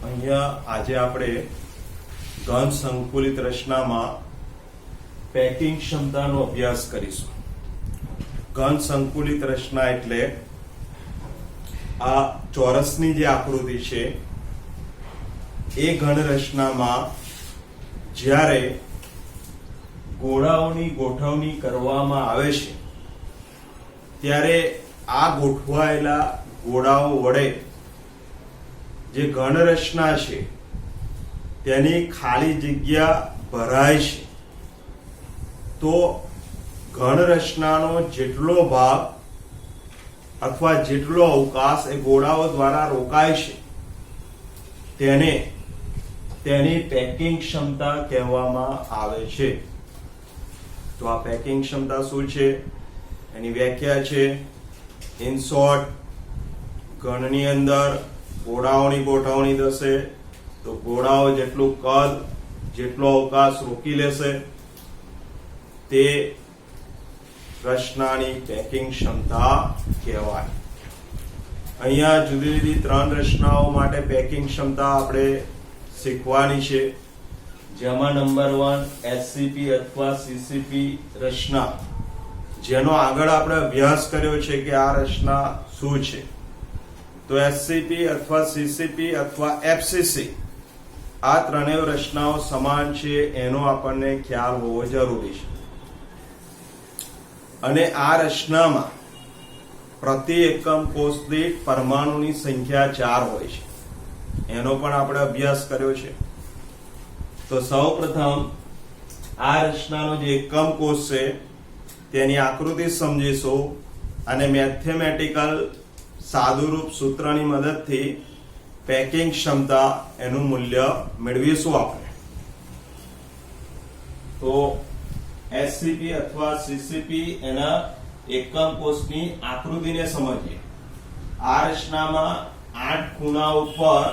અહીંયા આજે આપણે ઘન સંકુલિત રચનામાં પેકિંગ ક્ષમતાનો અભ્યાસ કરીશું. ઘન સંકુલિત રચના એટલે આ ચોરસની જે આકૃતિ છે એ ઘન રચનામાં જ્યારે ગોળાઓની ગોઠવણી કરવામાં આવે છે ત્યારે આ ગોઠવાયેલા ગોળાઓ વડે જે ઘન રચના છે તેની ખાલી જગ્યા ભરાય છે. તો ઘન રચનાનો જેટલો ભાગ અથવા જેટલો અવકાશ એ ગોળાઓ દ્વારા રોકાય છે તેને તેની પેકિંગ ક્ષમતા કહેવામાં આવે છે. તો આ પેકિંગ ક્ષમતા શું છે એની વ્યાખ્યા છે, ઇન શોર્ટ, ઘનની અંદર ગોળાઓની ગોઠવણી થશે તો ગોળાઓ જેટલું કદ જેટલો અવકાશ રોકી લેશે તે રચનાની પેકિંગ ક્ષમતા કહેવાય. અહીંયા જુદી જુદી 3 રચનાઓ માટે પેકિંગ ક્ષમતા આપણે શીખવાની છે, જેમાં નંબર 1 એસસીપી અથવા સીસીપી રચના, જેનો આગળ આપણે અભ્યાસ કર્યો છે કે આ રચના શું છે. તો એસસીપી અથવા સીસીપી અથવા એફસીસી આ ત્રણેય રચનાઓ સમાન છે એનો આપણને ખ્યાલ હોવો જરૂરી છે. અને આ રચનામાં પ્રતિ એકમ કોષ દીઠ પરમાણુની સંખ્યા 4 હોય છે, એનો પણ આપણે અભ્યાસ કર્યો છે. તો સૌપ્રથમ આ રચનાનો જે એકમ કોષ છે તેની આકૃતિ સમજીશું અને મેથેમેટિકલ સાદુરૂપ સૂત્રની મદદથી પેકિંગ ક્ષમતા એનું મૂલ્ય મેળવીશું આપણે. તો એસસીપી અથવા સીસીપી એના એકમ કોષની આકૃતિને સમજીએ. આ રચનામાં 8 ખૂણા ઉપર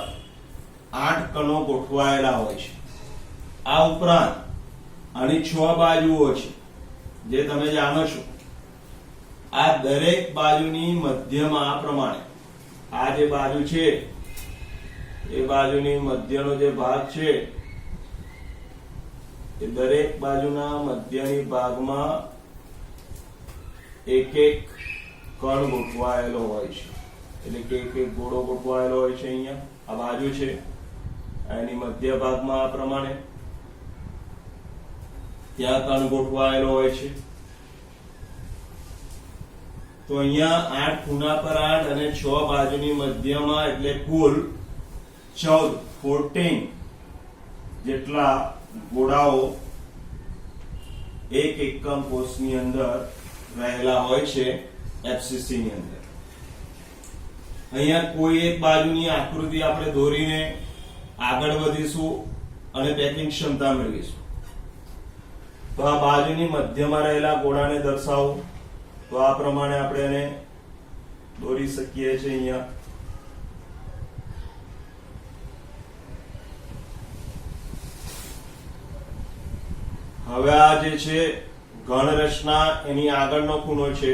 8 કણો ગોઠવાયેલા હોય છે. આ ઉપરાંત આની 6 બાજુઓ છે જે તમે જાણો છો. આ દરેક બાજુની મધ્યમાં આ પ્રમાણે આ જે બાજુ છે એ બાજુની મધ્યનો જે ભાગ છે એ દરેક બાજુના મધ્યની ભાગમાં એક એક કણ ગોઠવાયેલો હોય છે, એટલે કે એક એક ગોળો ગોઠવાયેલો હોય છે. અહીંયા આ બાજુ છે, એની મધ્ય ભાગમાં આ પ્રમાણે ત્યાં કણ ગોઠવાયેલો હોય છે. તો અહીંયા 8 ખૂણા પર 8 અને 6 બાજુની મધ્યમાં એટલે કુલ 14 જેટલા ગોળાઓ એક એકમ કોષની અંદર રહેલા હોય છે એફસીસી ની અંદર. અહીંયા કોઈ એક બાજુની આકૃતિ આપણે દોરીને આગળ વધીશું અને પેકિંગ ક્ષમતા મેળવીશું. તો આ બાજુની મધ્યમાં રહેલા ગોળાને દર્શાવો તો આ પ્રમાણે આપણે એને દોરી શકીએ છીએ. અહીંયા હવે આ જે છે ઘન રચના એની આગળનો ખૂણો છે,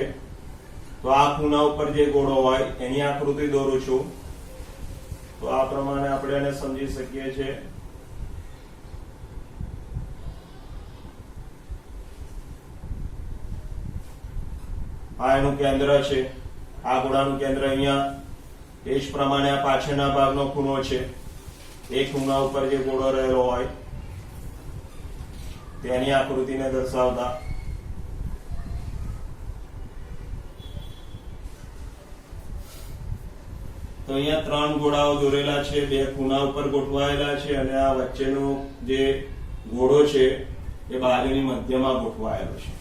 તો આ ખૂણા ઉપર જે ગોળો હોય એની આકૃતિ દોરું છું તો આ પ્રમાણે આપણે એને સમજી શકીએ છીએ. આ એનું કેન્દ્ર છે, આ ગોળાનું કેન્દ્ર અહીંયા. એ જ પ્રમાણે આ પાછળના ભાગનો ખૂણો છે, એ ખૂણા ઉપર જે ગોળો રહેલો હોય તેની આકૃતિને દર્શાવતા. તો અહીંયા 3 ગોળાઓ દોરેલા છે, 2 ખૂણા ઉપર ગોઠવાયેલા છે અને આ વચ્ચેનો જે ગોળો છે એ બાજુની મધ્યમાં ગોઠવાયેલો છે.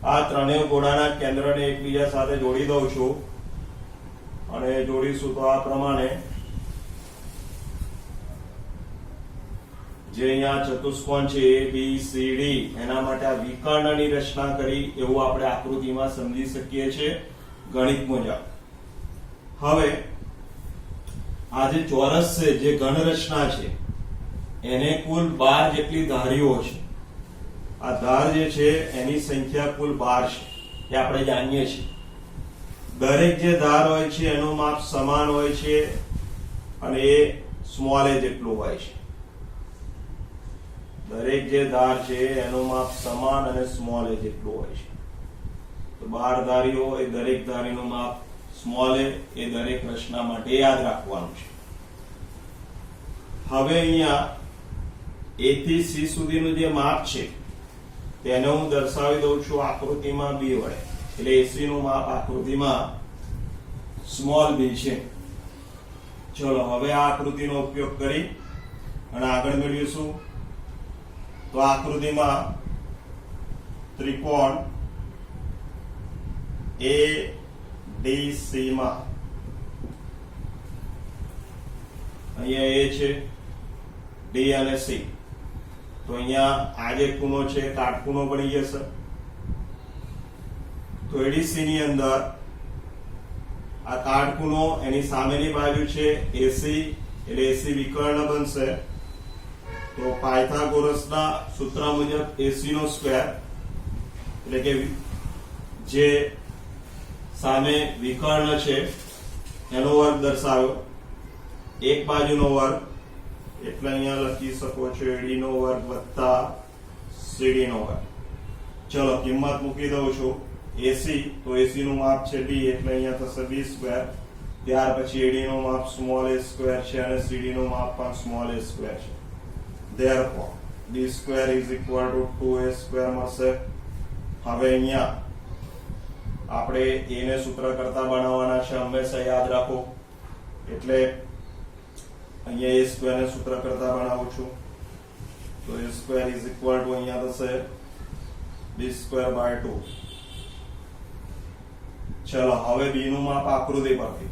આ ત્રણેય ગોળાના કેન્દ્રને એકબીજા સાથે જોડી દઉં છું અને જોડીશું તો આ પ્રમાણે જે અહીંયા ચતુષ્કોણ છે ABCD એના માટે આ વિકર્ણની રચના કરી એવું આપણે આકૃતિમાં સમજી શકીએ છીએ ગણિત મુજબ. હવે આ જે ચોરસ છે જે ઘન રચના છે એને કુલ 12 જેટલી ધારીઓ છે. આ ધાર જે છે એની સંખ્યા કુલ 12 છે એ આપણે જાણીએ છીએ. દરેક જે ધાર હોય છે એનું માપ સમાન હોય છે અને એ સ્મોલ એ જેટલું હોય છે. દરેક જે ધાર છે એનું માપ સમાન અને સ્મોલ એ જેટલું હોય છે. તો 12 ધારીઓ એ દરેક ધારીનું માપ સ્મોલ એ દરેક રચના માટે યાદ રાખવાનું છે. હવે અહીંયા A થી C સુધીનું જે માપ છે તેને હું દર્શાવી દઉં છું આકૃતિમાં B વડે. એટલે AC નું માપ આકૃતિમાં સ્મોલ b છે. ચલો હવે આ આકૃતિનો ઉપયોગ કરી અને આગળ મેળવીશું. તો આકૃતિમાં ત્રિકોણ ADC માં અહીંયા A છે, D અને C. તો અહીંયા આ જે ખૂણો છે કાટખૂણો બની જશે. તો ADC ની અંદર આ કાટખૂણો એની સામેની બાજુ છે AC, એટલે AC વિકર્ણ બનશે. તો પાયથાગોરસના સૂત્ર મુજબ AC નો સ્ક્વેર એટલે કે જે સામે વિકર્ણ છે એનો વર્ગ દર્શાવ્યો. એક બાજુનો વર્ગ એટલે અહીંયા લખી શકો છો AD નો વર્ગ વત્તા CD નો વર્ગ. ચલો કિંમત મૂકી દઉં છું. AC તો AC નું માપ છે D એટલે અહીંયા થશે B સ્ક્વેર. ત્યાર પછી AD નું માપ સ્મોલ a સ્ક્વેર છે અને CD નું માપ પણ સ્મોલ a સ્ક્વેર છે. Therefore B square is equal to 2a square મળશે. હવે અહીંયા આપણે a ને સૂત્ર કરતા બનાવવાના છે, હંમેશા યાદ રાખો. એટલે અહીંયા a સ્ક્વેર ને સૂત્ર કરતા બનાવું છું. તો a square is equal to અહીંયા થશે b square by 2. ચલો હવે b નું માપ આકૃતિ પરથી.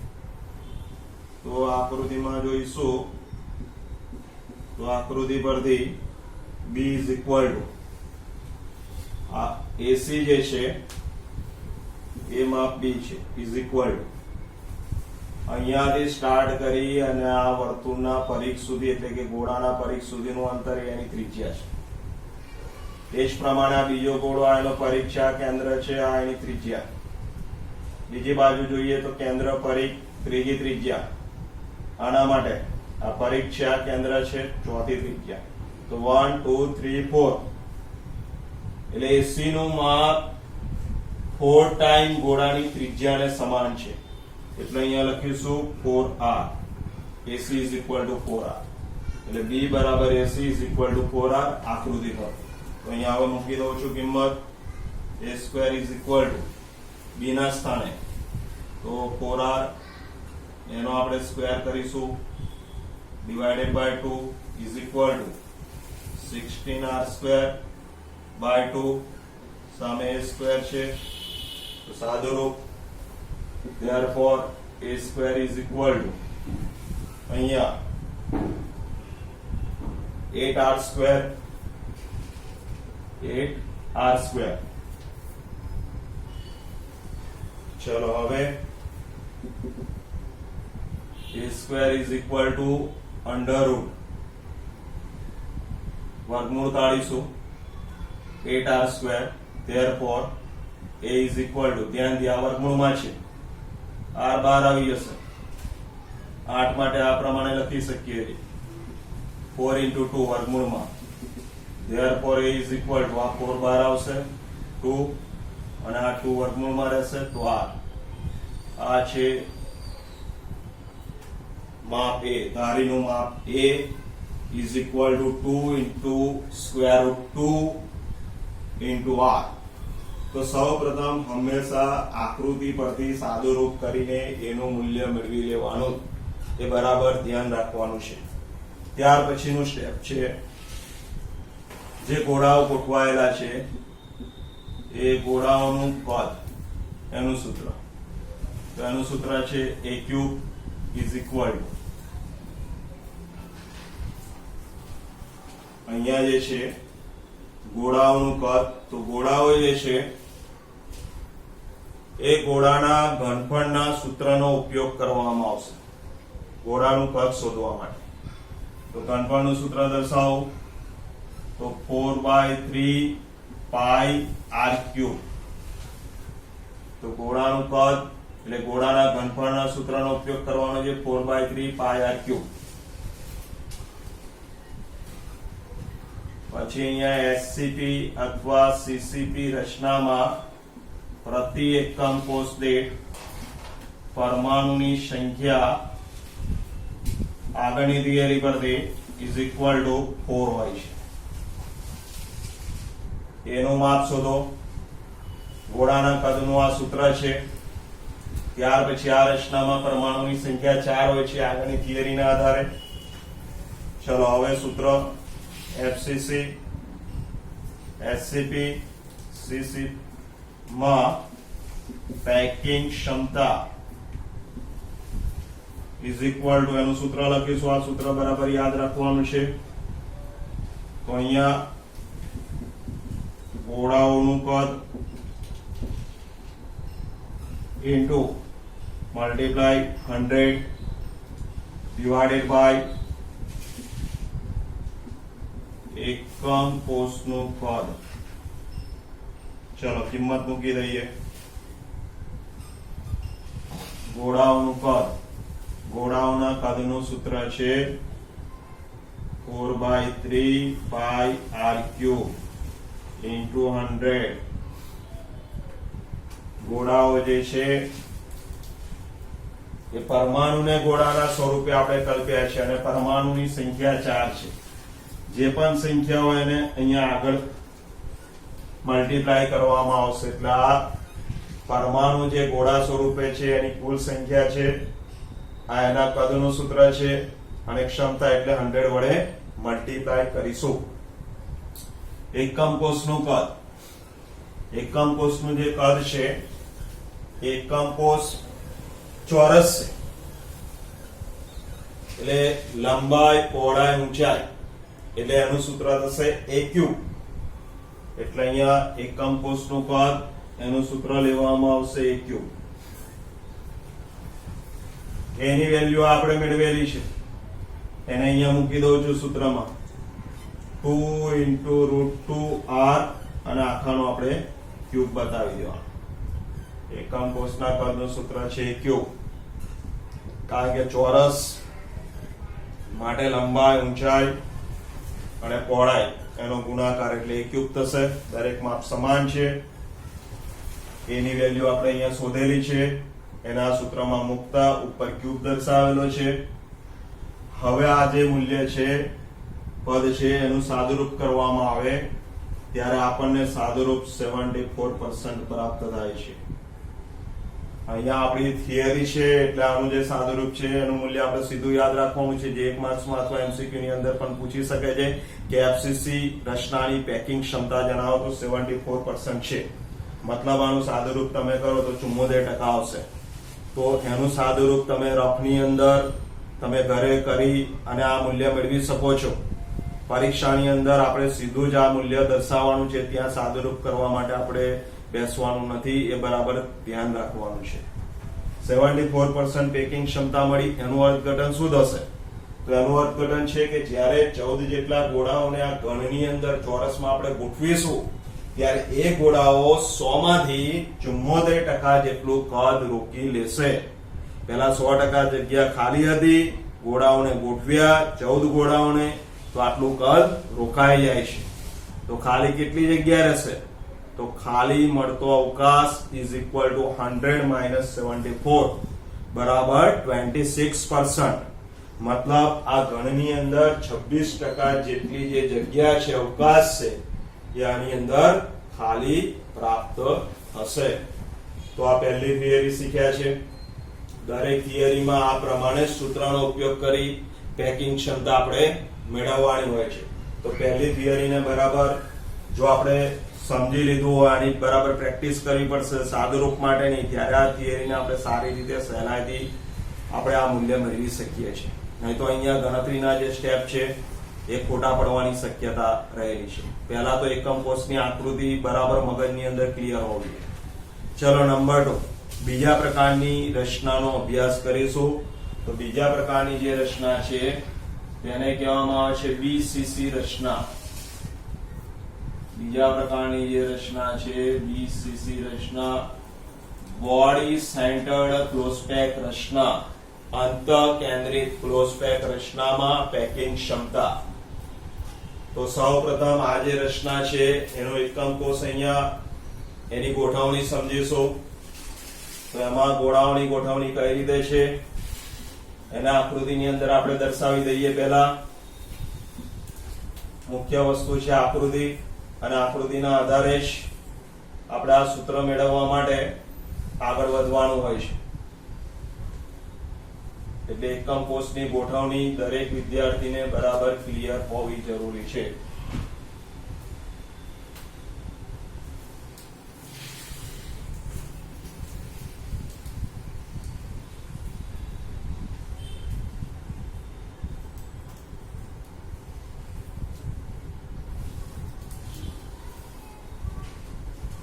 તો આકૃતિમાં જોઈશું. તો આકૃતિ પરથી b is equal to આ AC જે છે એ માપ b છે is equal to અહીંયાથી સ્ટાર્ટ કરી અને આ વર્તુળના પરિઘ સુધી એટલે કે ગોળાના પરિઘ સુધીનું અંતર એની ત્રિજ્યા છે. એ જ પ્રમાણે આ બીજો ગોળો આ એનો પરિઘ છે, આ કેન્દ્ર છે, આ એની ત્રિજ્યા. બીજી બાજુ જોઈએ તો કેન્દ્ર પરિઘ ત્રીજી ત્રિજ્યા. આના માટે આ પરિઘ છે, આ કેન્દ્ર છે, ચોથી ત્રિજ્યા. તો 1 2 3 4 એટલે AC નું માપ 4 ટાઈમ ગોળાની ત્રિજ્યાને સમાન છે. એટલે અહીંયા લખીશું 4r. AC is equal to 4r. એટલે B બરાબર AC is equal to 4r આકૃતિ પર. તો અહીંયા હવે મૂકી દઉં છું કિંમત. A square is equal to B ના સ્થાને તો 4r એનો આપણે સ્ક્વેર કરીશું divided by 2 is equal to 16r square by 2. સામે a square છે તો સાદુરૂપ. Therefore a square is equal to અહીંયા 8r square 8r square. ચલો હવે a square is equal to under root વર્ગમૂળ કાઢીશું 8r square. Therefore a is equal to ધ્યાન દે આ વર્ગમૂળમાં છે, r બહાર આવી જશે. 8 માટે આ પ્રમાણે લખી શકીએ 4 into 2 વર્ગમૂળમાં. Therefore a is equal to આ 4 બહાર આવશે 2 અને આ 2 વર્ગમૂળમાં રહેશે તો r. આ છે માપ a, ધારીનું માપ a is equal to 2 into square root 2 into r. તો સૌપ્રથમ હંમેશા આકૃતિ પરથી સાદુરૂપ કરીને એનું મૂલ્ય મેળવી લેવાનું, એ બરાબર ધ્યાન રાખવાનું છે. ત્યાર પછીનું સ્ટેપ છે જે ગોળાઓ ગોઠવાયેલા છે એ ગોળાઓનું કદ એનું સૂત્ર. તો એનું સૂત્ર છે a cube is equal to અહીંયા જે છે ગોળાઓનું કદ. તો ગોળાઓ જે છે એ ગોળાના ઘનફળના સૂત્રનો ઉપયોગ કરવામાં આવશે ગોળાનું કદ શોધવા માટે. તો ઘનફળનું સૂત્ર દર્શાવો તો 4/3 પાઈ r ક્યુબ. તો ગોળાનું કદ એટલે ગોળાના ઘનફળના સૂત્રનો ઉપયોગ કરવાનો છે 4/3 પાઈ r ક્યુબ. પછી અહીંયા એસસીપી અથવા સીસીપી રચનામાં પ્રતિ એકમ કોષ દીઠ પરમાણુની સંખ્યા આગળની થિયરી પરથી ઇઝ ઇક્વલ ટુ 4 હોય છે. એનું માપ શોધો. ગોળાના કદનું આ સૂત્ર છે. ત્યાર પછી આ રચનામાં પરમાણુની સંખ્યા 4 હોય છે આગળની થિયરીના આધારે. ચલો હવે સૂત્ર એફસીસી એસસીપી સીસી માં પેકિંગ ક્ષમતા ઇઝ ઇક્વલ ટુ એનું સૂત્ર લખીશું. આ સૂત્ર બરાબર યાદ રાખવાનું છે. તો અહીંયા ગોળાઓનું કદ ઇન્ટુ મલ્ટીપ્લાય 100 ડિવાઇડેડ બાય એકમ કોષનું કદ. ચલો કિંમત મૂકી દઈએ. ગોળાઓનું કદ, ગોળાઓના કદનું સૂત્ર છે 4/3 પાઈ r³ ઇન્ટુ 100. ગોળાઓ જે છે એ પરમાણુને ગોળાના સ્વરૂપે આપણે કલ્પ્યા છે અને પરમાણુની સંખ્યા 4 છે. જે પણ સંખ્યા હોય એને અહીંયા આગળ મલ્ટીપ્લાય કરવામાં આવશે એટલે આ પરમાણુ જે ગોળા સ્વરૂપે છે એની કુલ સંખ્યા છે. આ એના કદનું સૂત્ર છે અને ક્ષમતા એટલે 100 વડે મલ્ટીપ્લાય કરીશું. એકમ કોષનું કદ, એકમ કોષનું જે કદ છે એકમ કોષ ચોરસ છે એટલે લંબાઈ પહોળાઈ ઊંચાઈ એટલે એનું સૂત્ર થશે AQ. એટલે અહીંયા એકમ કોષનું કદ એનું સૂત્ર લેવામાં આવશે AQ. એની વેલ્યુ આપણે મેળવેલી છે એને અહીંયા મૂકી દઉં છું સૂત્રમાં 2 × √2r અને આખાનો આપણે ક્યુબ બતાવી દેવાનો. એકમ કોષના કદનું સૂત્ર છે AQ. કારણ કે ચોરસ માટે લંબાઈ ઊંચાઈ અને પહોળાઈ એનો ગુણાકાર એટલે AQ થશે. દરેક માપ સમાન છે. એની વેલ્યુ આપણે અહીંયા શોધેલી છે. એના સૂત્રમાં મૂકતા ઉપર ક્યુબ દર્શાવેલો છે. હવે આ જે મૂલ્ય છે પદ છે એનું સાદુરૂપ કરવામાં આવે ત્યારે આપણને સાદુરૂપ 74% પ્રાપ્ત થાય છે. અહીંયા આપણી થિયરી છે એટલે આનું જે સાદુરૂપ છે એનું મૂલ્ય આપણે સીધું યાદ રાખવાનું છે. જે 1 માર્ક્સમાં અથવા MCQ ની અંદર પણ પૂછી શકે છે કે એફસીસી રચનાની પેકિંગ ક્ષમતા જણાવો તો 74% છે. મતલબ આનું સાદુરૂપ તમે કરો તો 74% આવશે. તો એનું સાદુરૂપ તમે રફની અંદર તમે ઘરે કરી અને આ મૂલ્ય મેળવી શકો છો. પરીક્ષાની અંદર આપણે સીધું જ આ મૂલ્ય દર્શાવવાનું છે. ત્યાં સાદુરૂપ કરવા માટે આપણે બેસવાનું નથી. એ બરાબર ધ્યાન રાખવાનું છે. 74% પેકિંગ ક્ષમતા મળી. એનું અર્થઘટન શું થશે? તો એનું અર્થઘટન છે કે જ્યારે 14 જેટલા ગોળાઓને આ ઘનની અંદર ચોરસમાં આપણે ગોઠવીશું ત્યારે એ ગોળાઓ 100 માંથી 74% જેટલું કદ રોકી લેશે. પહેલા 100% જગ્યા ખાલી હતી, ગોળાઓને ગોઠવ્યા 14 ગોળાઓને, તો આટલું કદ રોકાઈ જાય છે. તો ખાલી કેટલી જગ્યા રહેશે? તો ખાલી મળતો અવકાશ ઇઝ ઇક્વલ ટુ 100 માઇનસ 74 બરાબર 26%. મતલબ આ ઘનની અંદર 26% જેટલી જે જગ્યા છે, અવકાશ છે, એ આની અંદર ખાલી પ્રાપ્ત થશે. તો આ પહેલી થિયરી શીખ્યા છે. દરેક થિયરીમાં આ પ્રમાણે સૂત્રનો ઉપયોગ કરી પેકિંગ ક્ષમતા આપણે મેળવવાની હોય છે. તો પહેલી થિયરીને બરાબર જો આપણે સમજી લીધું હોય, આની બરાબર પ્રેક્ટિસ કરવી પડશે સાદુરૂપ માટેની, ત્યારે આ થિયરીને આપણે સારી રીતે સહેલાઈથી આપણે આ મૂલ્ય મેળવી શકીએ છીએ. નહીં તો અહીંયા ગણતરીના જે સ્ટેપ છે એ ખોટા પડવાની શક્યતા રહેલી છે. પહેલા તો એકમ કોષની આકૃતિ બરાબર મગજની અંદર ક્લિયર હોવી જોઈએ. ચલો નંબર 2, બીજા પ્રકારની રચનાનો અભ્યાસ કરીશું. તો બીજા પ્રકારની જે રચના છે તેને કહેવામાં આવે છે બીસીસી રચના. બીજા પ્રકારની જે રચના છે બીસીસી રચના, બોડી સેન્ટર્ડ ક્લોઝ પેક રચના. અંત કેન્દ્રિત ક્લોઝ પેક રચનામાં પેકિંગ ક્ષમતા. તો સૌપ્રથમ આ જે રચના છે એનો એકમ કોષ અહીંયા એની ગોઠવણી સમજીશું. તો એમાં ગોળાઓની ગોઠવણી કઈ રીતે છે એના આકૃતિની અંદર આપણે દર્શાવી દઈએ. પહેલા મુખ્ય વસ્તુ છે આકૃતિ, અને આકૃતિના આધારે જ આપણે આ સૂત્ર મેળવવા માટે આગળ વધવાનું હોય છે. એટલે એકમ કોષની ગોઠવણી દરેક વિદ્યાર્થીને બરાબર ક્લિયર હોવી જરૂરી છે.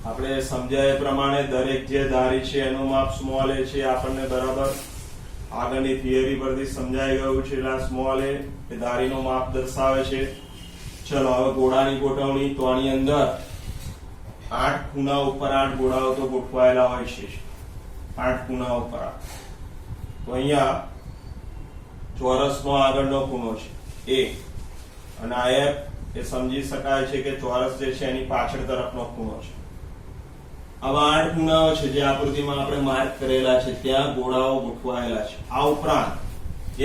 આપણે સમજાય એ પ્રમાણે દરેક જે ધારી છે એનું માપ સ્મોલ એ છે આપણને બરાબર આગળની થિયરી પરથી સમજાઈ ગયું છે. એટલે સ્મોલ એ ધારીનું માપ દર્શાવે છે. ચલો હવે ગોળાની ગોઠવણી. તો આની અંદર 8 ખૂણા ઉપર 8 ગોળાઓ તો ગોઠવાયેલા હોય છે. 8 ખૂણા ઉપર. તો અહીંયા ચોરસનો આગળનો ખૂણો છે એ, અને આ એ સમજી શકાય છે કે ચોરસ જે છે એની પાછળ તરફનો ખૂણો છે. આવા 8 ખૂણાઓ છે જે આકૃતિમાં આપણે માર્ક કરેલા છે, ત્યાં ગોળાઓ ગોઠવાયેલા છે. આ ઉપરાંત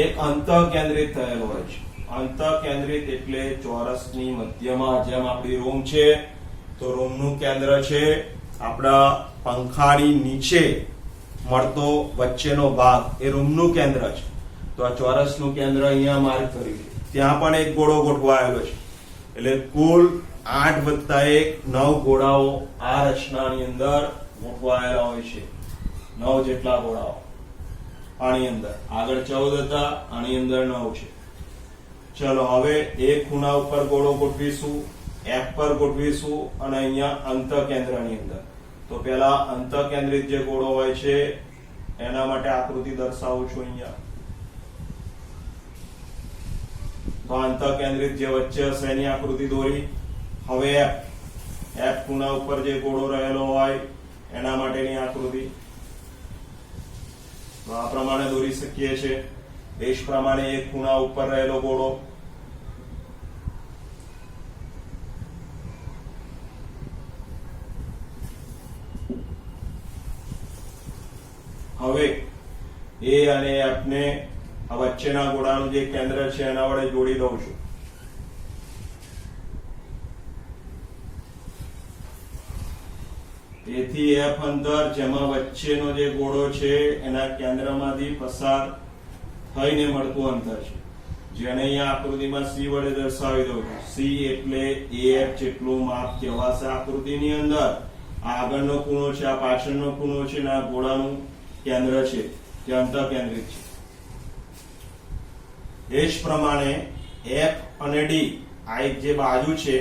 એક અંતઃકેન્દ્રિત થયેલો હોય છે. અંતઃકેન્દ્રિત એટલે ચોરસની મધ્યમાં, જેમ આપણી રૂમ છે તો રૂમનું કેન્દ્ર છે આપણા પંખાની નીચે મળતો વચ્ચેનો ભાગ, એ રૂમનું કેન્દ્ર છે. તો આ ચોરસનું કેન્દ્ર અહીંયા માર્ક કર્યું છે. ત્યાં પણ એક ગોળો ગોઠવાયેલો છે. એટલે કુલ 8 વત્તા 1 9 ગોળાઓ આ રચનાની અંદર ગોઠવાયેલા હોય છે. 9 જેટલા ગોળાઓ આની અંદર. આગળ 14 હતા, આની અંદર 9 છે. ચલો હવે એક ખૂણા ઉપર ગોળો ગોઠવીશું, F પર ગોઠવીશું, અને અહીંયા અંતઃકેન્દ્રની અંદર. તો પેલા અંતઃકેન્દ્રિત જે ગોળો હોય છે એના માટે આકૃતિ દર્શાવું છું અહીંયા. તો અંતઃકેન્દ્રિત જે વચ્ચે હશે એની આકૃતિ દોરી. હવે F ખૂણા ઉપર જે ગોળો રહેલો હોય એના માટેની આકૃતિ તો આ પ્રમાણે દોરી શકીએ છીએ. એ જ પ્રમાણે એક ખૂણા ઉપર રહેલો ગોળો, હવે એ અને F ને આ વચ્ચેના ગોળાનું જે કેન્દ્ર છે એના વડે જોડી દઉં છું. તેથી F અંતર, જેમાં વચ્ચેનો જે ગોળો છે એના કેન્દ્રમાંથી પસાર થઈને મળતું અંતર છે, જેને અહીંયા આકૃતિમાં C વડે દર્શાવી દઉં છું. C એટલે AF જેટલું માપ કહેવાશે આકૃતિની અંદર. આ આગળનો ખૂણો છે, આ પાછળનો ખૂણો છે, અને આ ગોળાનું કેન્દ્ર છે જે અંતઃકેન્દ્રિત છે. એ જ પ્રમાણે F અને D આ એક જે બાજુ છે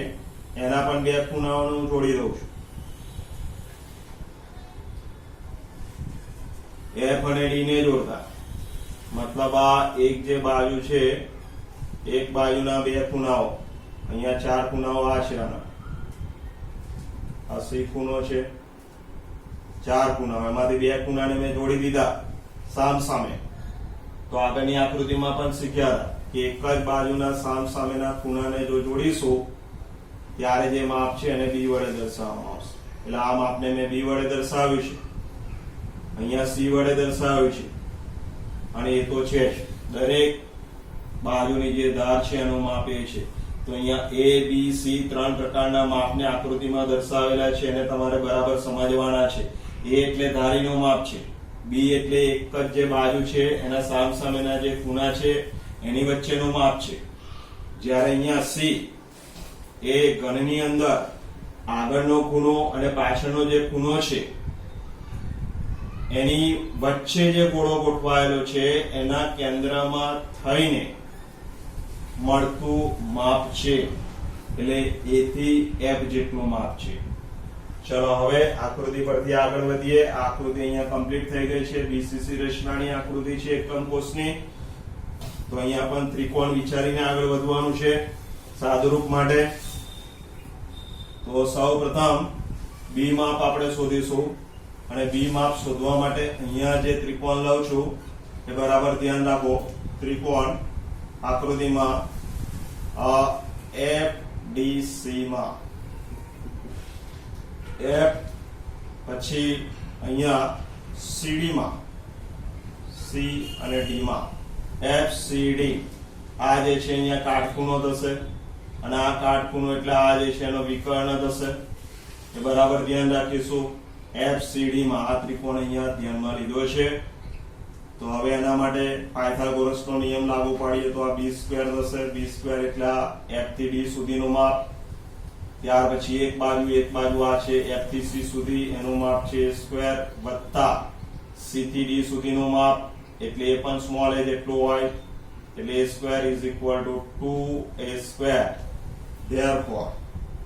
એના પણ 2 ખૂણાઓને જોડી દઉં છું. F અને D ને જોડતા મતલબ આ એક જે બાજુ છે, એક બાજુના 2 ખૂણાઓ, અહીંયા 4 ખૂણાઓ આ છે, આ C ખૂણો છે, 4 ખૂણાઓ, એમાંથી 2 ખૂણાને મેં જોડી દીધા સામ સામે. તો આગળની આકૃતિમાં પણ શીખ્યા કે એક જ બાજુના સામ સામેના ખૂણાને જો જોડીશું ત્યારે જે માપ છે એને B વડે દર્શાવવામાં આવશે. એટલે આ માપને મેં B વડે દર્શાવ્યું છે, અહીંયા C વડે દર્શાવ્યું છે, અને એ તો છે જ. દરેક બાજુની જે ધાર છે એનું માપ એ છે. તો અહીંયા A, B, C 3 પ્રકારના માપને આકૃતિમાં દર્શાવેલા છે, અને તમારે બરાબર સમજવાના છે. A એટલે ધારીનું માપ છે, B એટલે એક જ જે બાજુ છે એના સામસામેના જે ખૂણા છે એની વચ્ચેનું માપ છે. જ્યારે અહીંયા C એ ઘનની અંદર આગળનો ખૂણો અને પાછળનો જે ખૂણો છે એની વચ્ચે જે ગોળો ગોઠવાયેલો છે એના કેન્દ્રમાં થઈને મળતું માપ છે. એટલે A થી F જેટલું માપ છે. ચલો હવે આકૃતિ પરથી આગળ વધીએ. આ આકૃતિ અહીંયા કમ્પ્લીટ થઈ ગઈ છે. BCC રચનાની આકૃતિ છે એકમ કોષની. તો અહીંયા પણ ત્રિકોણ વિચારીને આગળ વધવાનું છે સાદુરૂપ માટે. તો સૌપ્રથમ B માપ આપણે શોધીશું, અને B માપ શોધવા માટે અહીંયા જે ત્રિકોણ લઉં છું એ બરાબર ધ્યાન રાખો. ત્રિકોણ આકૃતિમાં F ડીસી માં, એફ પછી અહીંયા સીડી માં, સી અને ડી માં, એફસીડી આ જે છે અહીંયા કાટખૂણો થશે અને આ કાટખૂણો એટલે આ જે છે એનો વિકર્ણ થશે. એ બરાબર ધ્યાન રાખીશું. એફસીડી માં આ ત્રિકોણ અહીંયા ધ્યાનમાં લીધો છે. તો હવે એના માટે પાયથાગોરસનો નિયમ લાગુ પાડીએ તો આ b² થશે. b² એટલે f થી d સુધીનું માપ. ત્યાર પછી એક બાજુ આ છે f થી c સુધી એનું માપ છે a² વત્તા c થી d સુધીનું માપ એટલે એ પણ સ્મોલ a જેટલું હોય એટલે a² is equal to 2a². therefore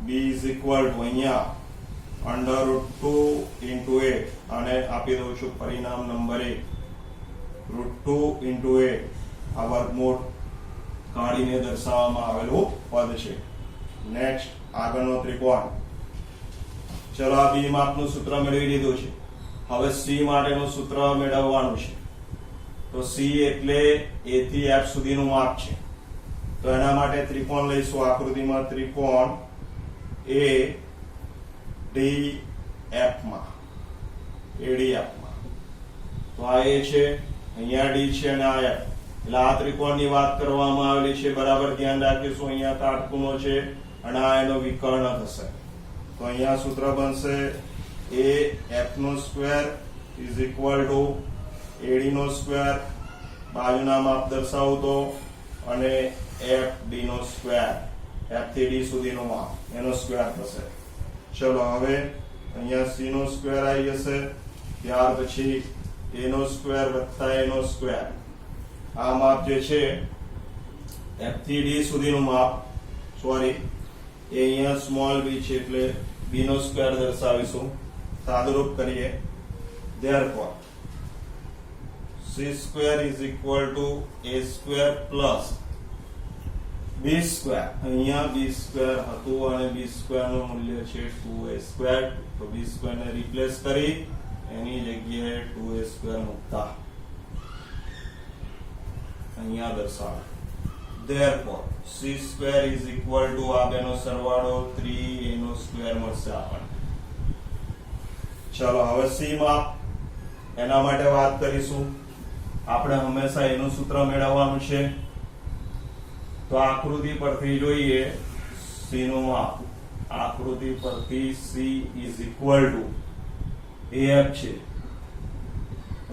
b is equal to અહીંયા √2 into a અને આપી દઉં છું પરિણામ નંબર 1 √2 into a આ વર્ગમૂળ કાઢીને દર્શાવવામાં આવેલું પદ છે. નેક્સ્ટ આગળનો ત્રિકોણ. ચલો આ b માપનું સૂત્ર મેળવી લીધું છે. હવે c માટેનું સૂત્ર મેળવવાનું છે. તો c એટલે a થી f સુધીનું માપ છે. તો એના માટે ત્રિકોણ લઈશું. આકૃતિમાં ત્રિકોણ a d f માં, ADF માં. તો આ a છે, અહીંયા d છે અને આ f. એટલે આ ત્રિકોણની વાત કરવામાં આવેલી છે. બરાબર ધ્યાન રાખીશું. અહીંયા કાટખૂણો છે અને આ એનો વિકર્ણ થશે. તો અહીંયા સૂત્ર બનશે a f² is equal to ad² બાજુના માપ દર્શાવું તો અને fd², f થી d સુધીનું માપ એનો સ્ક્વેર થશે. ચલો હવે અહીંયા c² આવી જશે. ત્યાર પછી a² વત્તા a². આ માપ જે છે f થી d સુધીનું માપ, સોરી એ અહીંયા સ્મોલ b છે એટલે b² દર્શાવીશું. સાદુરૂપ કરીએ. therefore c² is equal to a² plus b². અહીંયા b² હતું અને b² નું મૂલ્ય છે 2a². તો b² ને રિપ્લેસ કરી એની જગ્યાએ 2a² મૂકતા અહીંયા દર્શાવો. therefore c² is equal to આ બેનો સરવાળો 3a² મળશે આપણને. ચલો હવે c માં એના માટે વાત કરીશું. આપણે હંમેશા એનું સૂત્ર મેળવવાનું છે. તો આકૃતિ પરથી જોઈએ c નું માપ. આકૃતિ પરથી c is equal to af છે.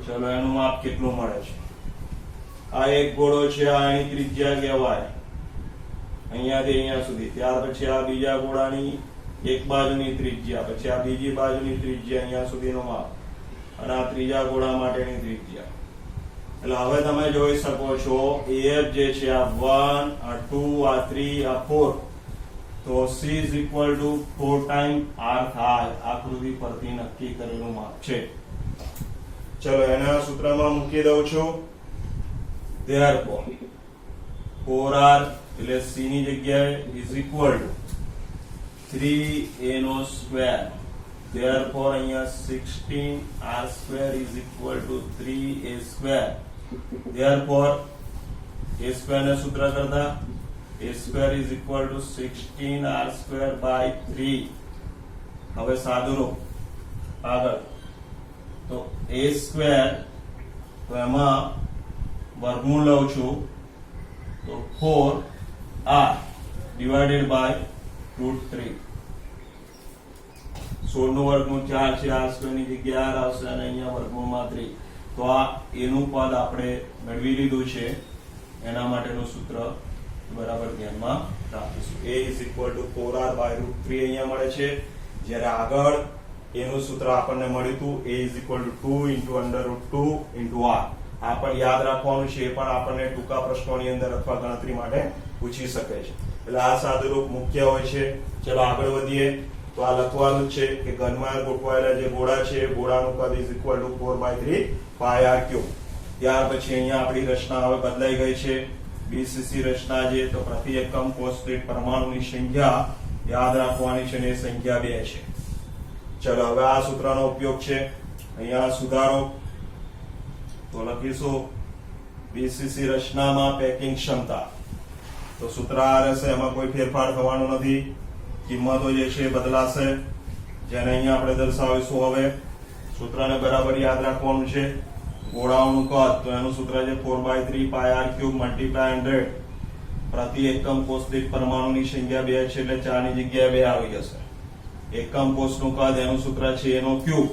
ચલો એનું માપ કેટલું મળે છે? આ એક ગોળો છે, આ એની ત્રિજ્યા કહેવાય અહીંયાથી અહીંયા સુધી. ત્યાર પછી આ બીજા ગોળાની એક બાજુની ત્રિજ્યા, પછી આ બીજી બાજુની ત્રિજ્યા અહીંયા સુધીનું માપ અને આ ત્રીજા ગોળા માટેની ત્રિજ્યા. એટલે હવે તમે જોઈ શકો છો AF જે છે આ 1, આ 2, આ 3, આ 4. તો C is equal to 4 times R થાય. આકૃતિ પરથી નક્કી કરેલું માપ છે. ચલો એના સૂત્રમાં મૂકી દઉં છું. therefore 4R એટલે C ની જગ્યાએ is equal to 3a². therefore અહીંયા 16r² is equal to 3a². therefore a² ને સૂત્ર કરતા a² is equal to 16r² by 3. હવે સાદુરૂપ આગળ. તો a² તો એમાં વર્ગમૂળ લઉં છું તો 4r divided by √3. 16 નું વર્ગમૂળ 4 છે, r² ની જગ્યાએ r આવશે અને અહીંયા વર્ગમૂળમાં 3. તો આ એનું પદ આપણે મેળવી લીધું છે. એના માટેનું સૂત્ર બરાબર ધ્યાનમાં રાખીશું. a is equal to 4r by √3 અહીંયા મળે છે. જ્યારે આગળ એનું સૂત્ર આપણને મળ્યું હતું a is equal to 2 into √2 into r. આ પણ યાદ રાખવાનું છે. એ પણ આપણને ટૂંકા પ્રશ્નોની અંદર અથવા ગણતરી માટે પૂછી શકે છે. એટલે આ સાદુરૂપ મુખ્ય હોય છે. ચલો આગળ વધીએ. તો આ લખવાનું છે કે ઘનમાં ગોઠવાયેલા જે ગોળા છે ગોળાનું કદ is equal to 4/3 pi r3. ત્યાર પછી અહીંયા આપણી રચના હવે બદલાઈ ગઈ છે. BCC રચના જે તો પ્રતિ એકમ કોષપ્લેટ પરમાણુની સંખ્યા યાદ રાખવાની છે અને એ સંખ્યા 2 છે. ચલો હવે આ સૂત્રનો ઉપયોગ છે. અહીંયા સુધારો તો લખીશું BCC રચનામાં પેકિંગ ક્ષમતા. તો તો સૂત્ર આ રહેશે, એમાં કોઈ ફેરફાર થવાનો નથી. કિંમતો જે છે એ બદલાશે, જેને અહીંયા આપણે દર્શાવીશું. હવે સૂત્રને બરાબર યાદ રાખવાનું છે. ગોળાઓનું કદ, તો એનું સૂત્ર છે 4/3 પાય r ક્યુબ મલ્ટીપ્લાય 100. પ્રતિ એકમ કોષ દીઠ પરમાણુની સંખ્યા 2 છે એટલે 4 ની જગ્યાએ 2 આવી જશે. એકમ કોષનું કદ, એનું સૂત્ર છે એનો ક્યુબ,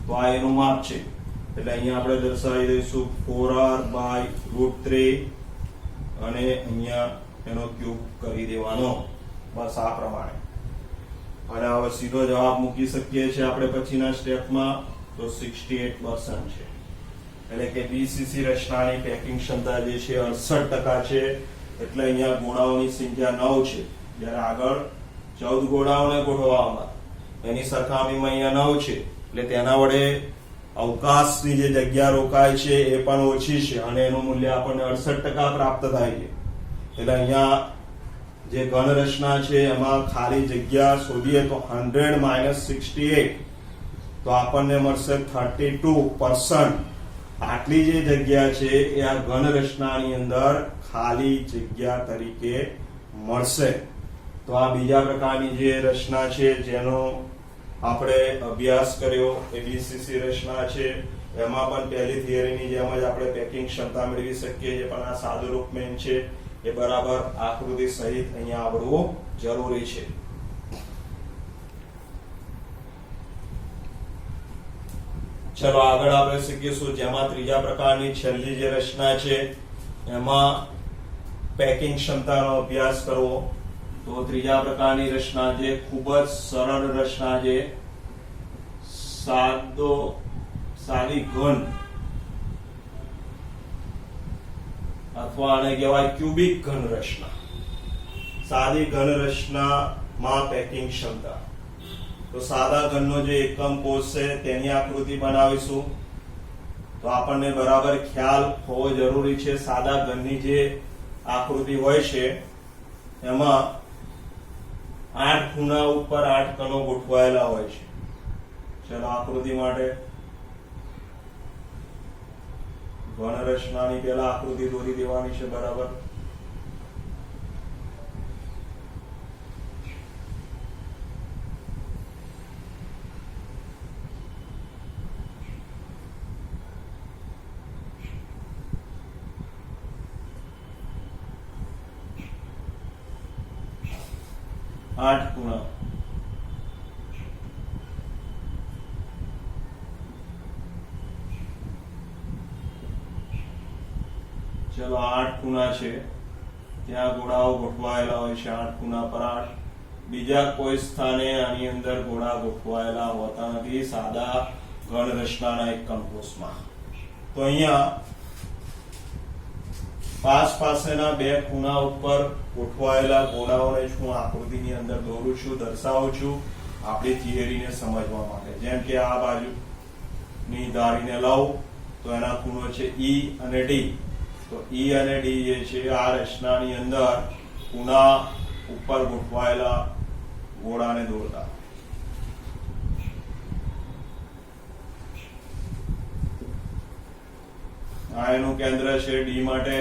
તો આ એનું માપ છે એટલે અહીંયા આપણે દર્શાવી દઈશું 4r/√3 અને અહીંયા એનો ક્યુબ કરી દેવાનો, બસ આ પ્રમાણે. અને હવે સીધો જવાબ મૂકી શકીએ છીએ આપણે પછીના સ્ટેપમાં, તો 68% છે. એટલે કે બીસીસી રચનાની પેકિંગ ક્ષમતા જે છે 68% છે. એટલે અહીંયા ગોળાઓની સંખ્યા 9 છે, જ્યારે આગળ 14 ગોળાઓને ગોઠવવામાં, એની સરખામણીમાં અહીંયા 9 છે. એટલે તેના વડે અવકાશની જે જગ્યા રોકાય છે એ પણ ઓછી છે અને એનું મૂલ્ય આપણને 68% પ્રાપ્ત થાય છે. એટલે અહીંયા જે ઘન રચના છે એમાં ખાલી જગ્યા શોધીએ તો 100 - 68, તો આપણને મળશે 32%. આટલી જે જગ્યા છે એ આ ઘન રચનાની અંદર ખાલી જગ્યા તરીકે મળશે. તો આ બીજા પ્રકારની જે રચના છે જેનો આપણે અભ્યાસ કર્યો એ બીસીસી રચના છે. એમાં પણ પહેલી થિયરીની જેમ જ આપણે પેકિંગ ક્ષમતા મેળવી શકીએ છીએ, પણ આ સાદું રૂપ મેન છે એ બરાબર આકૃતિ સહિત અહીંયા આવડવું જરૂરી છે. ચલો આગળ આપણે શીખીશું, જેમાં ત્રીજા પ્રકારની છેલ્લી જે રચના છે એમાં પેકિંગ ક્ષમતાનો અભ્યાસ કરવો. તો ત્રીજા પ્રકારની રચના જે ખૂબ જ સરળ રચના છે, સાદી ઘન અથવા આને કહેવાય ક્યુબિક ઘન રચના. સાદી ઘન રચનામાં પેકિંગ ક્ષમતા, તો સાદા ઘનનો જે એકમ કોષ છે તેની આકૃતિ બનાવીશું. તો આપણને બરાબર ખ્યાલ હોવો જરૂરી છે. સાદા ઘનની જે આકૃતિ હોય છે એમાં 8 ખૂણા ઉપર 8 કણો ગોઠવાયેલા હોય છે. ચલો આકૃતિ માટે ઘન રચનાની પહેલા આકૃતિ દોરી દેવાની છે બરાબર. આઠ ખૂણા, ચલો 8 ખૂણા છે, ત્યાં ગોળાઓ ગોઠવાયેલા હોય છે 8 ખૂણા પર 8. બીજા કોઈ સ્થાને આની અંદર ગોળા ગોઠવાયેલા હોતા નથી સાદા ઘન રચનાના એકમ કોષમાં. તો અહીંયા પાસેના બે ખૂણા ઉપર ગોઠવાયેલા ગોળાઓને હું આકૃતિની અંદર દોરું છું, દર્શાવું છું આપણી થિયરીને સમજવા માટે. જેમ કે આ બાજુની ધારીને લઉં તો એના ખૂણો છે E અને D. તો E અને D જે છે આ રચનાની અંદર ખૂણા ઉપર ગોઠવાયેલા ગોળાને દોરતા. આ એનું કેન્દ્ર છે D માટે.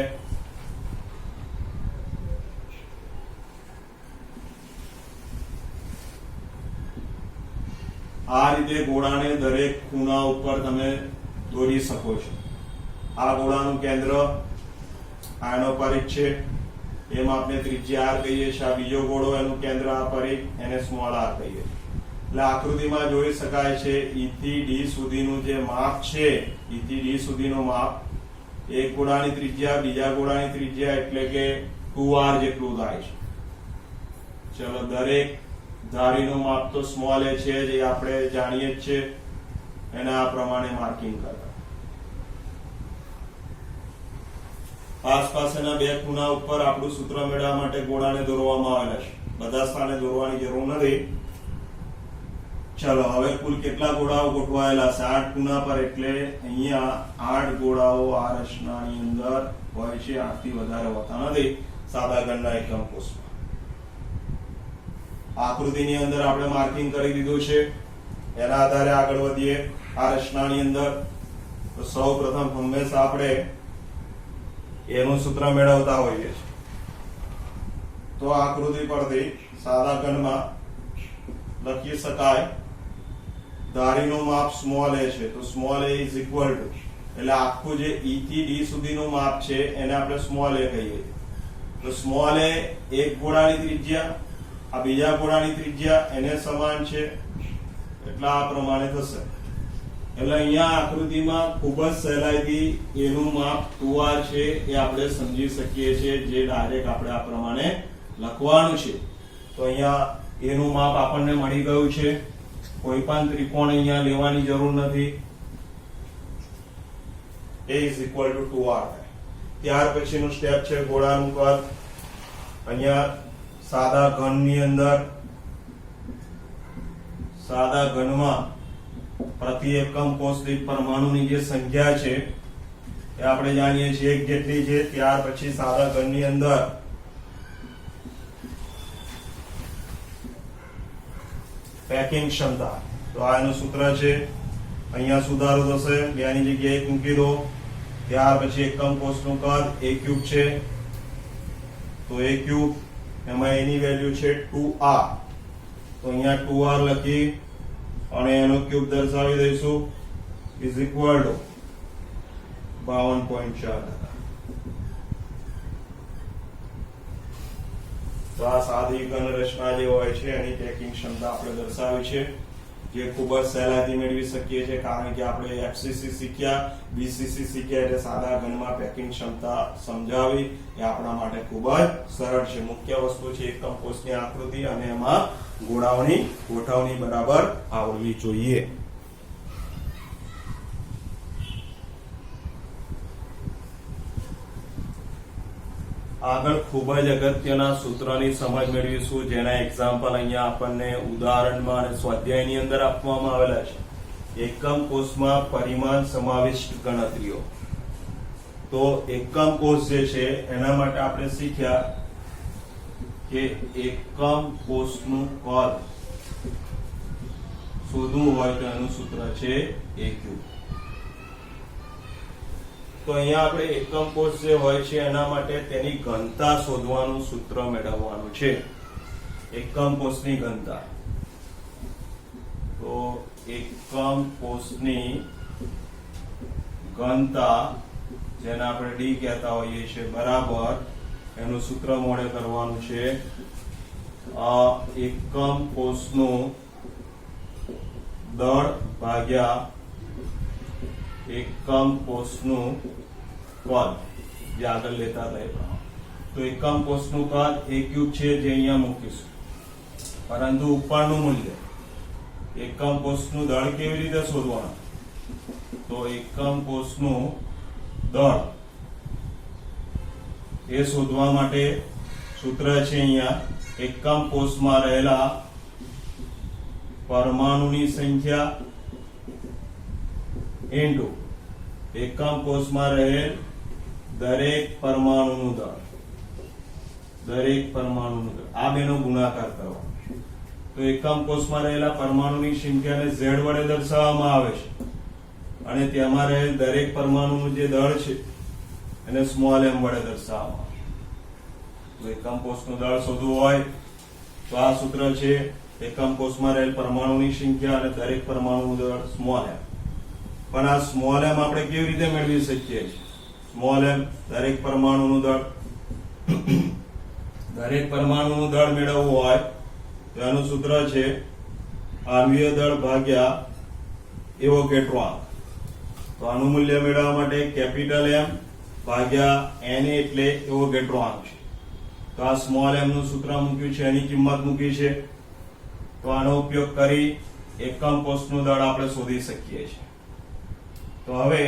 આ રીતે ગોળાને દરેક ખૂણા ઉપર તમે દોરી શકો છો. આ ગોળાનું કેન્દ્ર આનો પરિઘ છે, એમ આપણે ત્રિજ્યા r કહીએ છીએ. આ બીજો ગોળો એનું કેન્દ્ર આ પરિઘ, એને સ્મોલ r કહીએ. એટલે આકૃતિમાં જોઈ શકાય છે E થી D સુધીનું જે માપ છે, E થી D સુધીનું માપ, એક ગોળાની ત્રિજ્યા બીજા ગોળાની ત્રિજ્યા એટલે કે 2r જેટલું થાય છે. ચલો દરેક ધારીનું માપ તો સ્મોલ a છે જે આપણે જાણીએ જ છે, એના આ પ્રમાણે માર્કિંગ કરતા. આસપાસના બે ખૂણા ઉપર આપણું સૂત્ર મેળવવા માટે ગોળાને દોરવામાં આવેલા છે. બધા સ્થાને દોરવાની જરૂર નથી. ચલો હવે કુલ કેટલા ગોળાઓ ગોઠવાયેલા છે? 8 ખૂણા પર, એટલે અહીંયા 8 ગોળાઓ આ રચનાની અંદર હોય છે. 8 થી વધારે હોતા નથી સાદા ઘનના એકમ કોષમાં. આકૃતિની અંદર આપણે માર્કિંગ કરી દીધું છે. એના આધારે આગળ વધીએ આ રચનાની અંદર. તો સૌ પ્રથમ હંમેશા આપણે એનું સૂત્ર મેળવતા હોઈએ છીએ. તો આકૃતિ પરથી સાદા ઘનમાં લખી શકાય ધારીનું માપ સ્મોલ a છે, તો small a is equal to, એટલે આખું જે E થી D સુધીનું માપ છે એને આપણે સ્મોલ a કહીએ. તો સ્મોલ a એક ગોળાની ત્રિજ્યા, આ બીજા ગોળાની ત્રિજ્યા એને સમાન છે, એટલે આ પ્રમાણે થશે. એટલે અહીંયા આકૃતિમાં ખૂબ જ સહેલાઈથી એનું માપ 2r છે એ આપણે સમજી શકીએ છીએ, જે ડાયરેક્ટ આપણે આ પ્રમાણે લખવાનું છે. તો અહીંયા એનું માપ આપણને મળી ગયું છે. કોઈ પણ ત્રિકોણ અહીંયા લેવાની જરૂર નથી. a is equal to 2r. ત્યાર પછીનું સ્ટેપ છે ગોળાનું કદ. અહીંયા સાદા ઘનની અંદર, સાદા ઘનમાં પ્રતિ એકમ કોષ દીઠ પરમાણુની જે સંખ્યા છે એ આપણે જાણીએ છીએ 1 જેટલી છે. ત્યાર પછી સાદા ઘનની અંદર પેકિંગ ક્ષમતા, તો આ એનું સૂત્ર છે. અહીંયા સુધારો થશે, 2 ની જગ્યાએ 1 મૂકી દો. ત્યાર પછી એકમ કોષનું કદ a³ છે, તો a³ એમાં એની વેલ્યુ છે 2r, તો અહીંયા 2r લખી અને એનો ક્યુબ દર્શાવી દઈશું ઇઝ ઇક્વલ ટુ 52.4. તો આ સાદી ઘન રચના જે હોય છે એની પેકિંગ ક્ષમતા આપણે દર્શાવી છે, જે ખૂબ જ સહેલાઈથી મેળવી શકીએ છીએ, કારણ કે આપણે FCC શીખ્યા, BCC શીખ્યા, એટલે સાદા ઘનમાં પેકિંગ ક્ષમતા સમજાવી એ આપણા માટે ખૂબ જ સરળ છે. મુખ્ય વસ્તુ છે એકમ કોષની આકૃતિ અને એમાં ગોળાઓની ગોઠવણી બરાબર આવડવી જોઈએ. આગળ ખૂબ જ અગત્યના સૂત્રની સમજ મેળવીશું, જેના એક્ઝામ્પલ અહીંયા આપણને ઉદાહરણમાં અને સ્વાધ્યાયની અંદર આપવામાં આવેલા છે. એકમ કોષમાં પરિમાણ સમાવિષ્ટ ગણતરીઓ. તો એકમ કોષ જે છે એના માટે આપણે શીખ્યા કે એકમ કોષનું કદ શોધવું હોય તો એનું સૂત્ર છે a³. તો અહીંયા આપણે એકમ કોષ જે હોય છે એના માટે તેની ઘનતા શોધવાનું સૂત્ર મેળવવાનું છે. એકમ કોષની ઘનતા, તો એકમ કોષની ઘનતા જેને આપણે d કહેતા હોઈએ છીએ બરાબર એનું સૂત્ર મોડે કરવાનું છે એકમ કોષનું દળ ભાગ્યા એકમ કોષનું કદ, જે આગળ લેતા હતા એ પ્રમાણે. તો એકમ કોષનું કદ a³ છે જે અહીંયા મૂકીશું, પરંતુ ઉપરનું મૂલ્ય એકમ કોષનું દળ કેવી રીતે શોધવાનું? તો એકમ કોષનું દળ એ શોધવા માટે સૂત્ર છે અહીંયા એકમ કોષમાં રહેલા પરમાણુની સંખ્યા ઇન્ટુ એકમ કોષમાં રહેલ દરેક પરમાણુનું દળ. દરેક પરમાણુનું દળ, આ બેનો ગુણાકાર કરવાનો. તો એકમ કોષમાં રહેલા પરમાણુની સંખ્યાને z વડે દર્શાવવામાં આવે છે, અને તેમાં રહેલ દરેક પરમાણુનું જે દળ છે એને સ્મોલ m વડે દર્શાવવામાં આવે. તો એકમ કોષનું દળ શોધવું હોય તો આ સૂત્ર છે એકમ કોષમાં રહેલ પરમાણુની સંખ્યા અને દરેક પરમાણુનું દળ સ્મોલ m. પણ આ સ્મોલ m આપણે કેવી રીતે મેળવી શકીએ છીએ? સ્મોલ m દરેક પરમાણુનું દળ, દરેક પરમાણુનું દળ મેળવવું હોય તો એનું સૂત્ર છે આણ્વીય દળ ભાગ્યા એવોગેડ્રો આંક. તો આનું મૂલ્ય મેળવવા માટે કેપિટલ M ભાગ્યા Na એટલે એવોગેડ્રો આંક છે. તો આ સ્મોલ m નું સૂત્ર મૂક્યું છે, એની કિંમત મૂકી છે. તો આનો ઉપયોગ કરી એકમ કોષનું દળ આપણે શોધી શકીએ છીએ. તો હવે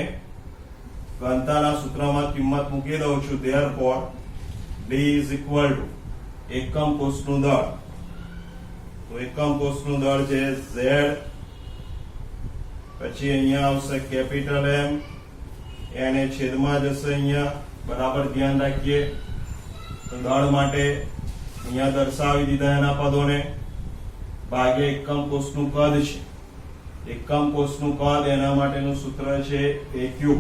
ઘનતાના સૂત્રમાં કિંમત મૂકી દઉં છું. therefore d is equal to એકમ કોષનું દળ. તો એકમ કોષનું દળ છે z, પછી અહીંયા આવશે કેપિટલ M, એને છેદમાં જશે અહીંયા, બરાબર ધ્યાન રાખીએ. તો દળ માટે અહીંયા દર્શાવી દીધા એના પદોને, ભાગ્યા એકમ કોષનું કદ છે. એકમ કોષનું કદ એના માટેનું સૂત્ર છે a³.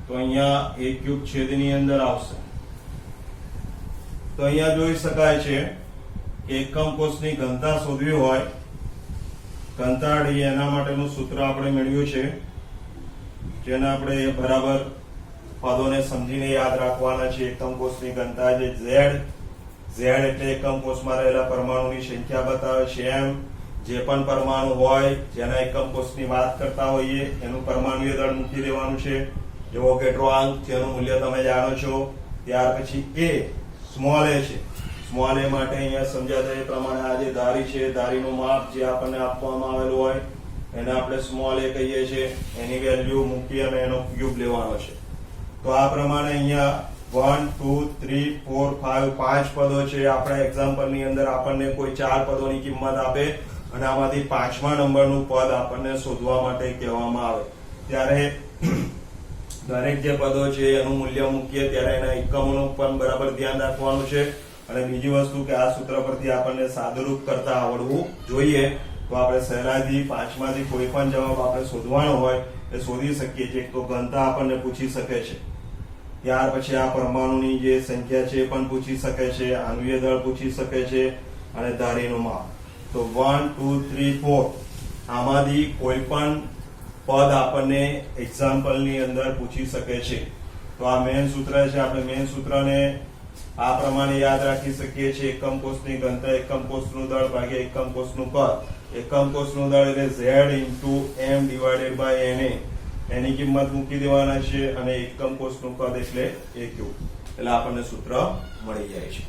તો અહીંયા a³ છેદની અંદર આવશે. તો અહીંયા જોઈ શકાય છે કે એકમ કોષની ઘનતા શોધવી હોય, ઘનતા એના માટેનું સૂત્ર આપણે મેળવ્યું છે, જેને આપણે બરાબર પદોને સમજીને યાદ રાખવાના છે. એકમ કોષની ઘનતા જે Z એટલે એકમ કોષમાં રહેલા પરમાણુની સંખ્યા બતાવે છે. એમ જે પણ પરમાણુ હોય જેના એકમ કોષની વાત કરતા હોઈએ એનું પરમાણુય દળ મૂકી દેવાનું છે. એવોગેડ્રો જેનું મૂલ્ય તમે જાણો છો. ત્યાર પછી A સ્મોલ a છે. સ્મોલ a માટે અહીંયા સમજાતા એ પ્રમાણે આ જે ધારી છે, ધારીનું માપ જે આપણને આપવામાં આવેલું હોય એને આપણે સ્મોલ a કહીએ છીએ. એની વેલ્યુ મૂકી અને એનો ક્યુબ લેવાનો છે. તો આ પ્રમાણે અહીંયા 1 2 3 4 5 પાંચ પદો છે. આપણા એક્ઝામ્પલ ની અંદર આપણને કોઈ 4 પદોની કિંમત આપે અને આમાંથી 5મા નંબરનું પદ આપણને શોધવા માટે કહેવામાં આવે ત્યારે દરેક જે પદો છે એનું મૂલ્ય મૂકીએ ત્યારે એના એકમોનું પણ બરાબર ધ્યાન રાખવાનું છે. અને બીજી વસ્તુ કે આ સૂત્ર પરથી આપણને સાદુરૂપ કરતા આવડવું જોઈએ, તો આપણે સહેલાઈથી 5માંથી કોઈ પણ જવાબ આપણે શોધવાનો હોય એ શોધી શકીએ છીએ. તો ઘનતા આપણને પૂછી શકે છે, ત્યાર પછી આ પરમાણુની જે સંખ્યા છે એ પણ પૂછી શકે છે, આણ્વિય દળ પૂછી શકે છે અને ધારીનું માપ. તો 1 2 3 4 આમાંથી કોઈ પણ પદ આપણને એક્ઝામ્પલ ની અંદર પૂછી શકે છે. તો આ મેઇન સૂત્ર છે. આપણે મેઇન સૂત્રને આ પ્રમાણે યાદ રાખી શકીએ છીએ. એકમ કોષની ઘનતા એકમ કોષનું દળ ભાગ્યા એકમ કોષનું કદ. એકમ કોષનું દળ એટલે Z into m divided by Na. એની કિંમત મૂકી દેવાના છે અને એકમ કોષનું કદ એટલે A ક્યુબ. એટલે આપણને સૂત્ર મળી જાય છે.